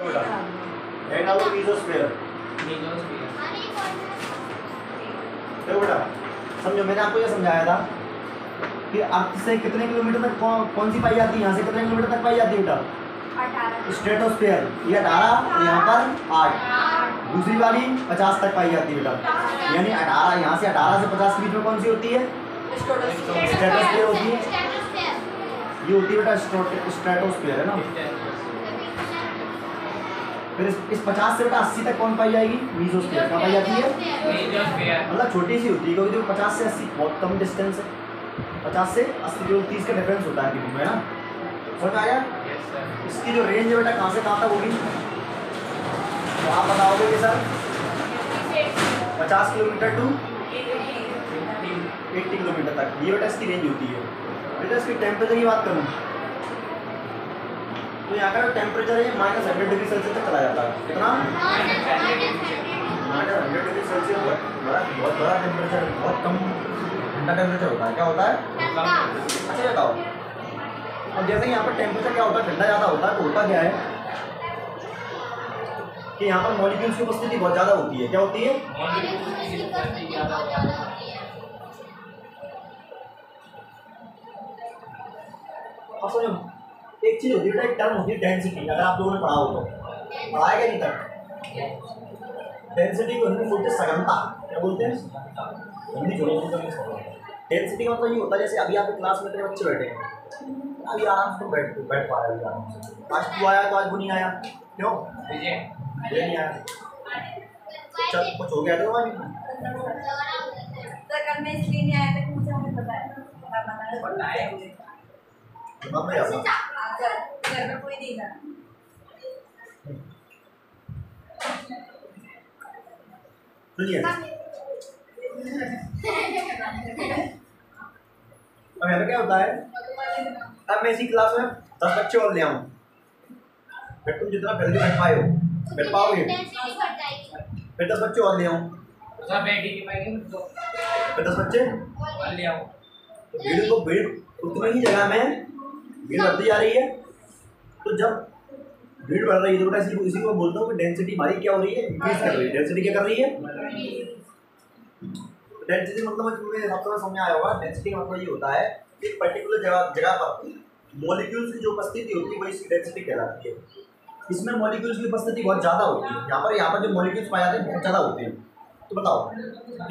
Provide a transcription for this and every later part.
Head of मीसोस्फीयर। देखो बेटा, समझो मैंने आपको ये समझाया था कि अर्थ से कितने किलोमीटर तक कौन सी पाई जाती है, यहाँ से कितने किलोमीटर तक पाई जाती है बेटा? 18। स्ट्रेटोस्फीयर ये 18, यहाँ पर 8। दूसरी वाली 50 तक पाई जाती है बेटा, यानी 18, यहाँ से 18 से 50 के बीच में कौन सी होती है? स्ट्रेटोस्फीयर होती है। ये होती है बेटा स्ट्रेटोस्फीयर, है ना। फिर इस 50 से बेटा 80 तक कौन पाई जाएगी? मीसोस्फीयर। कहाँ पाई जाती है? मतलब छोटी सी होती है, क्योंकि देखो 50 से 80 बहुत कम डिस्टेंस है। 50 से 80 जो 30 का डिफरेंस होता है बीच में, ना। समझ आया? इसकी जो रेंज है बेटा कहाँ से कहाँ तक होगी, तो आप बताओगे कि सर 50 किलोमीटर टू 80 किलोमीटर तक, ये बेटा इसकी रेंज होती है। बेटा इसकी टेम्परेचर की बात करूँ तो यहाँ का जो टेम्परेचर है -100 डिग्री सेल्सियस तक चला जाता है। कितना? -100 डिग्री सेल्सियस। बहुत बड़ा टेम्परेचर, बहुत कम ठंडा टेम्परेचर होता है। क्या होता है? अच्छा बताओ, अब जैसे यहाँ पर टेम्परेचर क्या होता है, ठंडा ज़्यादा होता है, तो होता क्या है कि यहाँ पर मॉलिक्यूल्स की उपस्थिति बहुत ज़्यादा होती है। क्या होती है? अब समझो, एक चीज होती है, एक टर्म होती है डेंसिटी। अगर आप लोगों ने पढ़ा हो तो पढ़ाया क्या नहीं तक? डेंसिटी को हिंदी में बोलते हैं सघनता। क्या बोलते हैं? हिंदी छोड़ो, डेंसिटी का मतलब ये होता है जैसे अभी आपके क्लास में 3 बच्चे बैठे हैं, अभी आराम से बैठ पा रहे हैं आराम से। आज तू आया तो आज वो नहीं आया, क्यों? ये नहीं आया, चल कुछ हो गया तो वहाँ इसलिए नहीं आया था कि मुझे हमें बताया घर में कोई नहीं था। सुनिए, अब यहाँ पे क्या होता है, अब मैं इसी क्लास में 10 बच्चे और ले आऊँ, फिर तुम जितना जल्दी बैठ पाए हो बैठ पाओगे, फिर 10 बच्चे और ले आऊँ, फिर 10 बच्चे ले आऊँ, तो भीड़ उतनी ही जगह में भीड़ बढ़ती जा रही है। तो जब भीड़ बढ़ रही है तो बेटा इसी को बोलता हूँ कि डेंसिटी हमारी क्या हो रही है? इंक्रीज कर रही है। डेंसिटी क्या कर रही है? डेंसिटी मतलब मुझे आपको समझ आया होगा। डेंसिटी का मतलब ये होता है एक पर्टिकुलर जगह पर मॉलिक्यूल्स की जो उपस्थिति होती है वही इसकी डेंसिटी कहलाती है। इसमें मॉलिक्यूल्स की उपस्थिति बहुत ज़्यादा होती है। यहाँ पर जो मॉलिक्यूल्स पाए जाते हैं बहुत ज़्यादा होते हैं। तो बताओ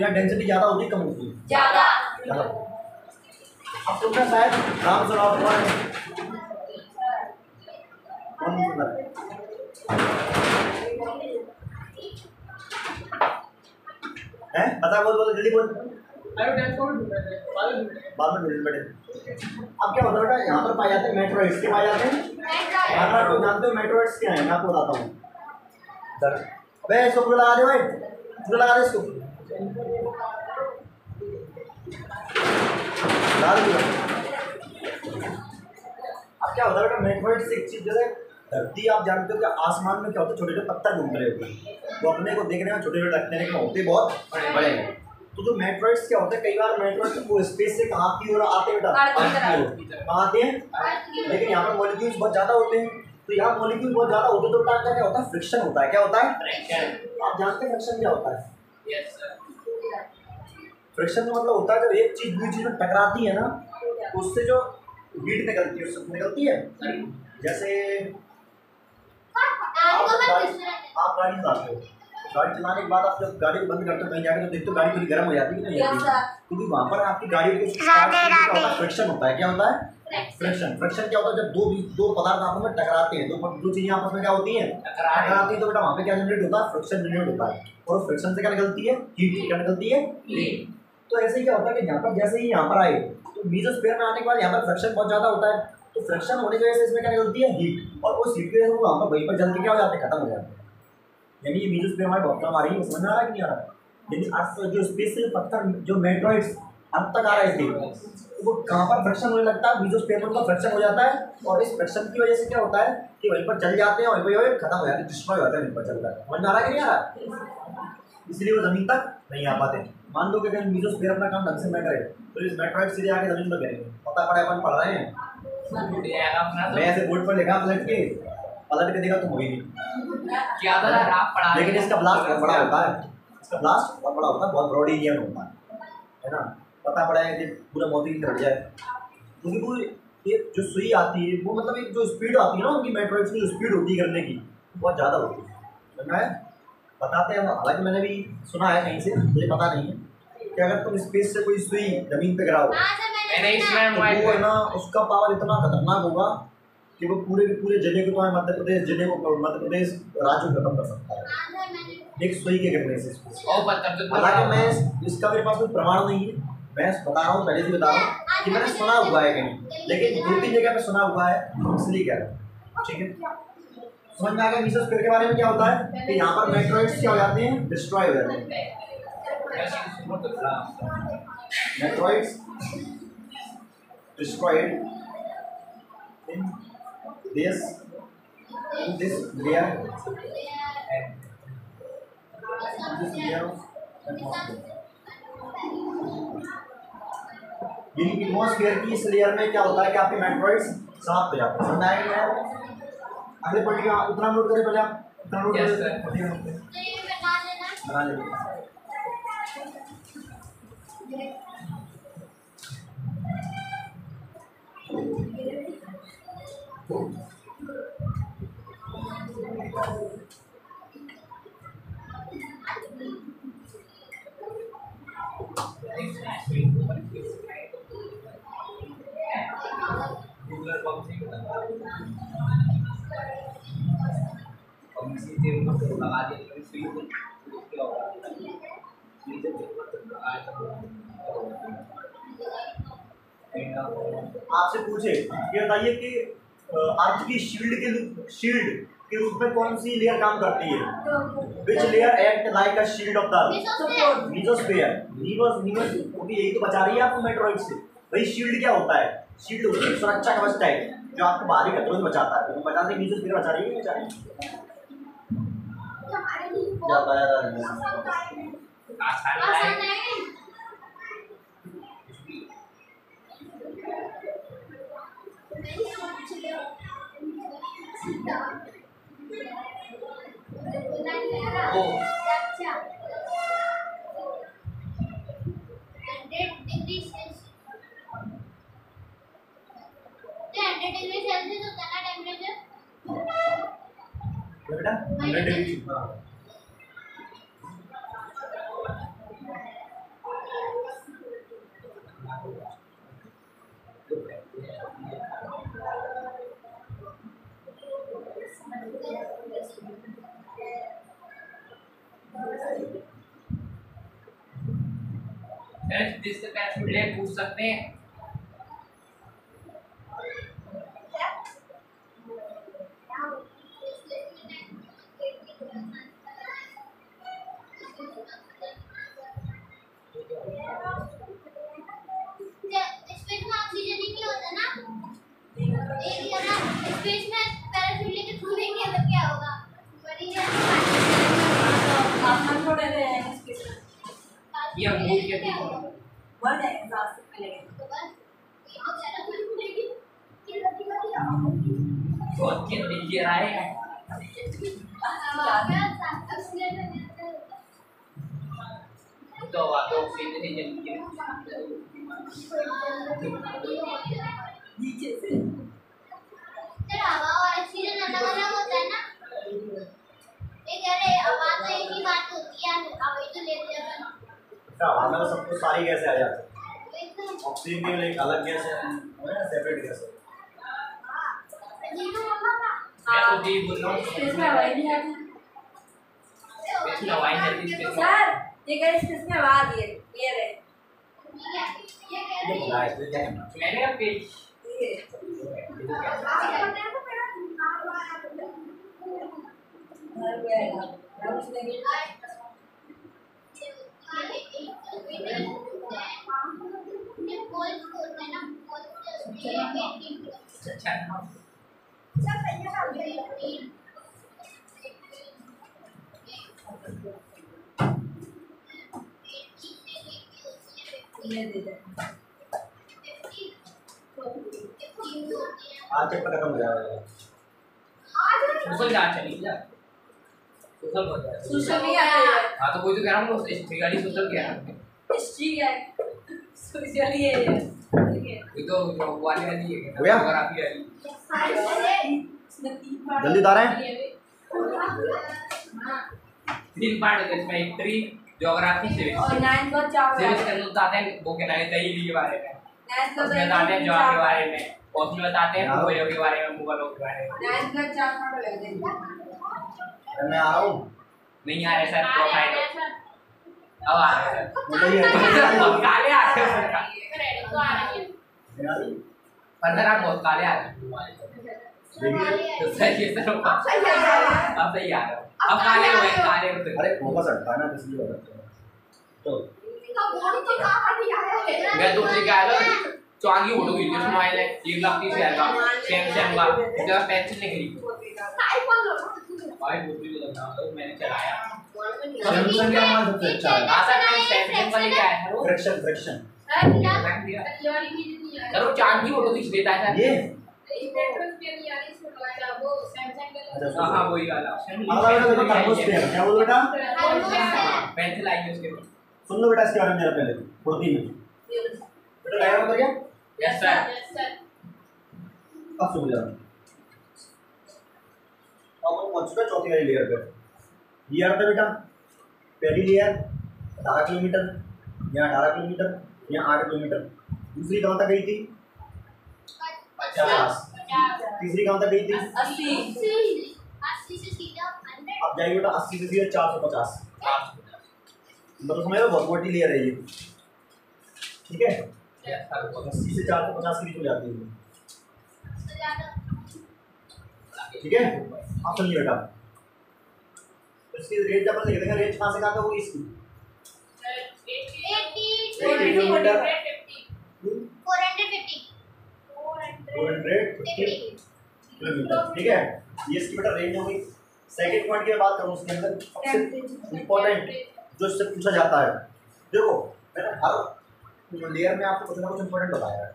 यहाँ डेंसिटी ज़्यादा होती है कम होती है? ज़्यादा। अब तुमने शायद नाम सुना होगा, है बता, बोल जल्दी बोल। बाद में मिल बैठे। अब क्या होता है बेटा, यहाँ पर पाए जाते हैं मेट्रोइड्स। के पाए जाते हैं? तो जानते हो मेट्रोइड्स क्या है? मैं आपको बताता हूँ। अबे इसको पूरा लगा दे भाई, पूरा लगा दे इसको, लगा दे। अब क्या होता है बेटा, मेट्रोइड्स एक चीज जैसे धरती, आप जानते हो कि आसमान में क्या होता है, छोटे छोटे पत्थर घूम रहे होते हैं, वो अपने को देखने में छोटे छोटे लगते हैं लेकिन होते बहुत बड़े हैं। तो जो मेट्रोइड्स क्या होता है, कई बार मेट्रोइड्स वो स्पेस से कहाँ की ओर आते हैं बेटा? कहाँ आते हैं? लेकिन यहाँ पर मॉलिक्यूल्स बहुत ज़्यादा होते हैं। तो यहाँ मॉलिक्यूल बहुत ज़्यादा होते हैं तो बेटा क्या होता है? फ्रिक्शन होता है। क्या होता है? आप जानते हैं फ्रिक्शन क्या होता है? फ्रिक्शन का मतलब होता है जब एक चीज़ दूसरी चीज़ में टकराती है ना, तो उससे जो हीट निकलती है, उससे निकलती है। जैसे आप गाड़ी चलाते हो, गाड़ी चलाने के बाद आप जब गाड़ी को बंद करते हो कहीं जाकर तो देखते हो गाड़ी थोड़ी गर्म हो जाती है, क्योंकि वहाँ पर आपकी गाड़ी को फ्रिक्शन होता है। क्या होता है? फ्रिक्शन। फ्रिक्शन क्या होता है? जब दो पदार्थ आपस में टकराते हैं, दो चीजें आपस में क्या होती हैं? टकराती है। तो बेटा वहाँ पे क्या जनरेट होता है? फ्रिक्शन जनरेट होता है। और फ्रिक्शन से क्या निकलती है? हीट। क्या निकलती है? हीट। तो ऐसे ही क्या होता है कि यहाँ पर जैसे ही यहाँ पर आए तो मीसोस्फीयर में आने के बाद यहाँ पर फ्रिक्शन बहुत ज़्यादा होता है। तो फ्रिक्शन होने की वजह से इसमें क्या निकलती है? हीट। और उस हीट की वजह से वहाँ पर वहीं पर जल के क्या हो जाते हैं? खत्म हो जाते हैं। यानी ये मीसोस्फीयर हमारे बहुत कम आ रही है। समझ में आ रहा है कि नहीं आ रहा? लेकिन अर्थ जो स्पेस से पत्थर जो मेट्रोइड्स अब तक आ रहे थे तो वो कहाँ पर फ्रिक्शन होने लगता है? मीसोस्फीयर में उनका फ्रिक्शन हो जाता है। और इस फ्रिक्शन की वजह से क्या होता है कि वहीं पर जल जाते हैं और वहीं पर खत्म हो जाते हैं, डिस्ट्रॉय हो जाते हैं, वहीं पर चलता है। समझ में आ रहा है कि नहीं आ रहा? इसलिए वो जमीन तक नहीं आ पाते। मान लो कि अगर मीसोस्फीयर अपना काम ढंग से न करे तो इस मेट्रोइड सीधे आके जमीन पर गिरेंगे। पता पड़ा अपन पढ़ रहे हैं, मैं ऐसे बोर्ड पर लिखा पलट के पलट के देखा तो वही नहीं। क्या था रात पड़ा, लेकिन इसका ब्लास्ट बहुत बड़ा होता है, इसका ब्लास्ट बहुत बड़ा होता है, बहुत ब्रॉड एरिया में होता है ना। पता पड़ा है कि पूरा मोती की तरफ जाए, क्योंकि वो ये जो सुई आती है वो मतलब एक जो स्पीड आती है ना उनकी मेट्रॉइड्स की जो स्पीड होती है करने की बहुत ज़्यादा होती है, समझ है। बताते हैं, हालांकि मैंने भी सुना है कहीं से, मुझे पता नहीं है कि अगर तुम स्पेस से कोई सुई जमीन पे गिराओ तो वो है ना उसका पावर इतना खतरनाक होगा कि वो पूरे के पूरे जिले को, तो मध्य प्रदेश जिले को, मध्य प्रदेश राज्य को खत्म कर सकता है एक सुई के गिरने से। हालांकि मैं इसका मेरे पास कोई प्रमाण नहीं है, मैं बता रहा हूँ, पहले से बता रहा हूँ कि मैंने सुना हुआ है कहीं, लेकिन 2-3 जगह पे सुना हुआ है, इसलिए कह रहा हूँ, ठीक है। समझ में आ गया मीसोस्फीयर के बारे में क्या होता है कि यहाँ पर मेट्रॉइड्स क्या हो जाते हैं, डिस्ट्रॉय हो जाते हैं। Meteoroids destroyed in this layer and this layer of atmosphere। Atmosphere की इस लेयर में क्या होता है कि आपके मेट्रॉइड्स समाप्त हो जाते हैं। समझ आएगा यार, अगले पढ़िए आप उतना नोट करें, पहले आप उतना नोट करें, बना लेंगे। आपसे पूछे ये बताइए कि अर्थ की शील्ड के रूप में कौन सी लेयर काम करती है? Which layer act like a shield of the earth? Mesosphere. क्योंकि यही तो बचा रही है आपको मेट्रॉइड से। भाई शील्ड क्या होता है? शील्ड होती है सुरक्षा कवच टाइप जो आपको बाहरी खतरों से बचाता है, तो बचाने मीसोस्फीयर बचा रही है, बचा रही है। क्या बताया बेटा 100 डिग्री। जिससे पैसे पूछ सकते हैं। ये मूड के बढ़ जाएगा सांस लेंगे बहुत के नीचे आएगा तो ऑक्सीजन ही जल्दी नीचे से हवा और ऑक्सीजन अलग अलग होता है ना। एक अरे आवाज तो एक ही बात होती है, हवा तो लेते हैं हवा में सब कुछ सारी गैसें आ जाती हैं। ऑक्सीजन के लिए एक अलग गैस है, सेपरेट गैस है। मैं तो जी बोल रहा हूँ इसमें हवाई नहीं आती इसमें हवाई नहीं आती सर। ये गाइस इसमें आवाज ये रहे मैंने अब पेज आज तक खत्म हो जाएगा। सोशल जहाँ चली जा सोशल बहुत है सोशल नहीं आया हाँ तो कोई तो कह रहा हूँ रिगार्डिंग सोशल क्या है हिस्ट्री है सोशल ही है ये तो जो वाली वाली है हो गया? फोटोग्राफी वाली जल्दी उतारें। 3 पार्ट होते हैं इसमें हिस्ट्री ज्योग्राफी सिविक्स और 9 का 4 सिविक्स के अंदर बताते हैं वो के नाम दहीली के बारे में 9 का उसमें बताते हैं जवाब के बारे में और उसमें बताते हैं मुगलों के बारे में मुगलों के बारे में 9 का 4 पार्ट लग जाएंगे मैं आ रहा हूँ। नहीं आ रहे सर प्रोफाइल अब आ रहे हैं मतलब बहुत काले आ रहे हैं क्रेडिट तो आ रही है पर सर आप बहुत काले आ रहे हैं तो सही है सर अब सही आ रहे हो अब काले हुए काले होते अरे फोकस हटता है ना इसलिए हो जाता है। तो बॉडी तो कहां पर दिया है मैं दूसरी क्या है चौंगी फोटो खींची स्माइल है 1,30,000 का सैमसंग का इसका पेंसिल नहीं खरीदी आईफोन लो भाई दूसरी को लगा तो मैंने चलाया सैमसंग का हमारा सबसे अच्छा है। आशा मैं सैमसंग वाले क्या है वो फ्रैक्शन फ्रैक्शन रख दिया सर वो चांदी फोटो खींच देता है सर ये हाँ हाँ वही वाला अगला बेटा देखो थर्मोस्फेयर क्या बोलो बेटा पेंसिल आई है उसके सुन लो बेटा इसके बारे में मेरा पहले फुर्ती में बेटा डायग्राम कर गया यस सर अब सुन जाओ अब हम पहुंच चुके चौथी वाली लेयर पे ये आता बेटा पहली लेयर 18 किलोमीटर यहाँ 18 किलोमीटर यहाँ 8 किलोमीटर दूसरी कहाँ तक गई थी 50 तीसरी कहाँ तक गई थी 80 से सीधा 100 अब जाएगी बेटा 80 से सीधे 450 मतलब समझ लो बहुत मोटी लेयर है ये ठीक है 80 से 450 के बीच हो जाती है ठीक है आप सुनिए बेटा इसकी रेंज अपन लिख देंगे रेंज कहाँ से कहाँ तक होगी इसकी 80 किलोमीटर 450 किलोमीटर ठीक है ये इसकी बेटा रेंज हो गई। सेकंड पॉइंट की बात करूँ उसके अंदर सबसे इम्पोर्टेंट जो इससे पूछा जाता है देखो मैंने हर लेयर में आपको कुछ ना कुछ इम्पोर्टेंट बताया है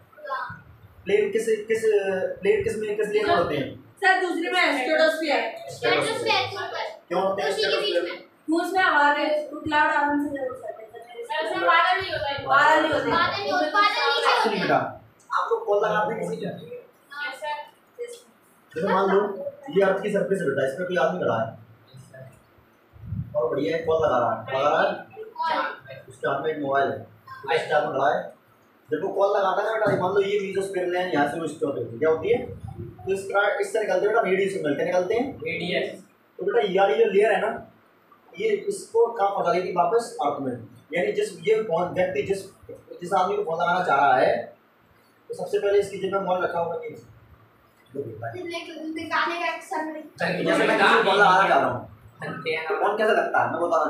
प्लेन किस लेयर में होते हैं सर दूसरी में स्ट्रेटोस्फीयर क्यों होते हैं स्ट्रेटोस्फीयर उसमें हवा के क्लाउड आराम से ऐसे बादल नहीं होता है बादल नहीं होते बादल नीचे होते बेटा आप लोग कॉल लगाते हैं किसी हैं जैसे मान लो ये अर्थ की सरफेस है बेटा इस पे कोई आदमी खड़ा है और बढ़िया कॉल लगा रहा है उसके हाथ में एक मोबाइल है इस टाइम खड़ा है जब वो कॉल लगाता है ना बेटा मान लो ये मीजोस्फीयर में यहाँ से वो स्टोर होती है क्या होती है तो इससे निकलते बेटा रेडियो सिग्नल क्या निकलते हैं रेडियस तो बेटा ये वाली जो लेयर है ना ये इसको कहाँ पहुँचा देगी वापस अर्थ में यानी जिस ये व्यक्ति जिस आदमी को फोन लगाना चाह रहा है तो सबसे पहले इसकी जेब में मोबाइल रखा होगा ये दिखाने का एक्शन में जैसे मैं किसी को फोन लगाना चाह रहा हूँ फोन कैसे लगता है मैं बताना चाहता हूँ